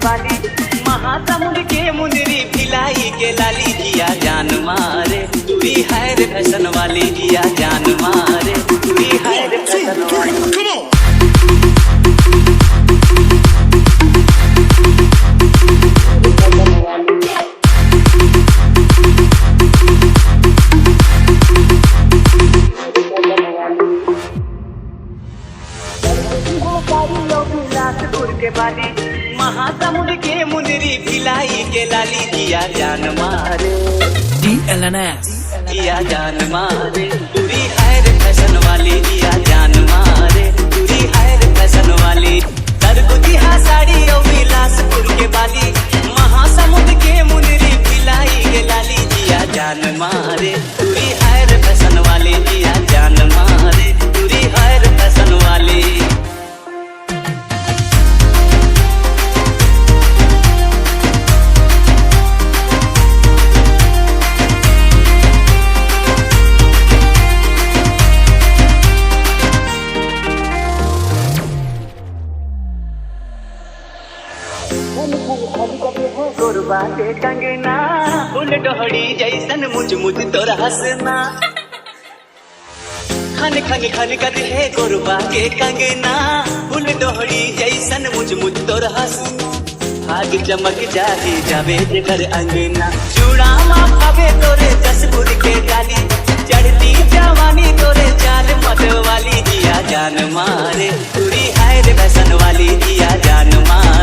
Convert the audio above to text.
बाली, महासमुंद के मुंदरी भिलाई के लाली जिया जान मारे, तू ही है रे फैशन वाली जिया जान मारे, तू ही है रे फैशन वाली। के बाली, महासमुंद के मुंदरी भिलाई के लाली जिया जान मारे, DLNS जिया जान मारे, तू ही है रे फैशन वाली जिया जान मारे, तू ही है रे फैशन वाली। तरकुतिहा साड़ी और बिलासपुर के बाली, महासमुंद के मुंदरी भिलाई के लाली जिया जान मारे, तू ही है रे फैशन वाली जिया जान मारे, तू ही है रे फैशन वाली। गोरबा के कंगना फूल डोहड़ी जैसन मुझ मुझ तोर हंसना, खन खन खन कर है गोरबा के कंगना फूल डोहड़ी जैसन मुझ मुझ तोर हंसना। आग चमक जाही जावे जेकर अंगना, चूड़ा माँ खावे तोरे जसपुर के डाली, चढ़ती जवानी तोरे चाल मत वाली जिया जान मारे, तुरी है रे फैशन वाली जिया जान मारे।